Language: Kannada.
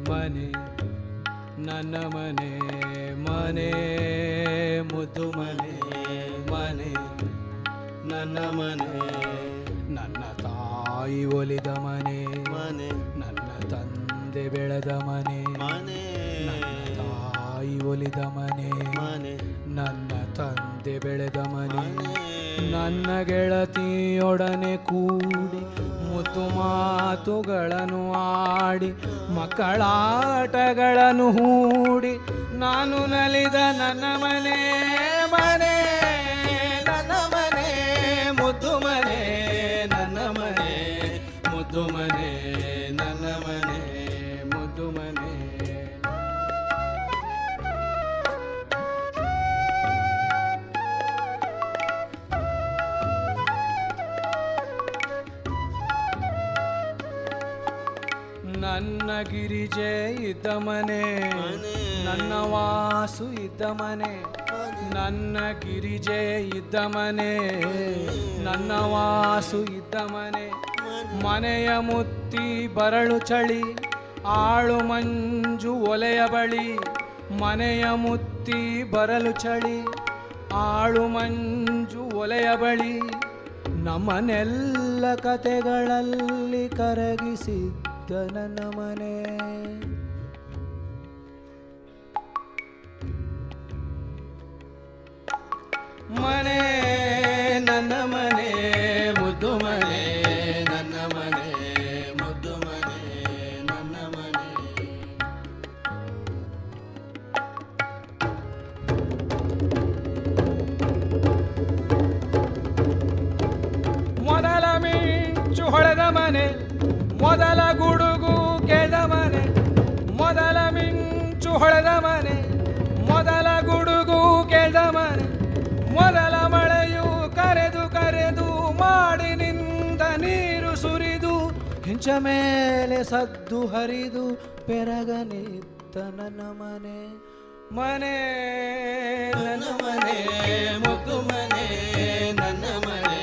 ಮನೆ ನನ್ನ ಮನೆ ಮನೆ ಮುದ್ದು ಮನೆ ಮನೆ ನನ್ನ ಮನೆ ನನ್ನ ತಾಯಿ ಒಲಿದ ಮನೆ ಮನೆ ನನ್ನ ತಂದೆ ಬೆಳೆದ ಮನೆ ಮನೆ ನನ್ನ ತಾಯಿ ಒಲಿದ ಮನೆ ಮನೆ ನನ್ನ ತಂದೆ ಬೆಳೆದ ಮನೆ ನನ್ನ ಗೆಳತಿಯೊಡನೆ ಕೂಡಿ ಮುತ್ತು ಮಾತುಗಳನ್ನು ಆಡಿ ಮಕ್ಕಳಾಟಗಳನ್ನು ಹೂಡಿ ನಾನು ನಲಿದ ನನ್ನ ಮನೆ ಮನೆ ನನ್ನ ಮನೆ ಮುದ್ದು ಮನೆ ನನ್ನ ಮನೆ ಮುದ್ದು ಮನೆ ನನ್ನ ಮನೆ ಮುದ್ದು ಮನೆ ನನ್ನ ಗಿರಿಜೆ ಇದ್ದ ಮನೆ ನನ್ನ ವಾಸು ಇದ್ದ ಮನೆ ನನ್ನ ಗಿರಿಜೆ ಇದ್ದ ಮನೆ ನನ್ನ ವಾಸು ಇದ್ದ ಮನೆ ಮನೆಯ ಮುತ್ತಿ ಬರಳು ಚಳಿ ಆಳು ಮಂಜು ಒಲೆಯ ಬಳಿ ಮನೆಯ ಮುತ್ತಿ ಬರಲು ಚಳಿ ಆಳು ಮಂಜು ಒಲೆಯ ಬಳಿ ನಮ್ಮನೆಲ್ಲ ಕತೆಗಳಲ್ಲಿ ಕರಗಿಸಿದ್ದ ನನ್ನ ಮನೆ ಮನೆ ನನ್ನ ಮನೆ ಮುದ್ದು ಮನೆ ನನ್ನ ಮನೆ ಮುದ್ದು ಮನೆ ನನ್ನ ಮನೆ ಮೊದಲ ಮಿಂಚು ಹೊಳೆದ ಮನೆ ಮೊದಲ ಗುಡುಗು ಕೇಳ್ದ ಮನೆ ಮೊದಲ ಮಿಂಚು ಹೊಳೆದ ಮನೆ ಮೊದಲ ಗುಡುಗು ಕೇಳ್ದ ಮನೆ ಮೊದಲ ಮಳೆಯು ಕರೆದು ಕರೆದು ಮಾಡಿನಿಂದ ನೀರು ಸುರಿದು ಹೆಂಚ ಮೇಲೆ ಸದ್ದು ಹರಿದು ಪೆರಗನಿದ್ದ ನನ್ನ ಮನೆ ಮನೆ ನನ್ನ ಮನೆ ಮುದ್ದು ಮನೆ ನನ್ನ ಮನೆ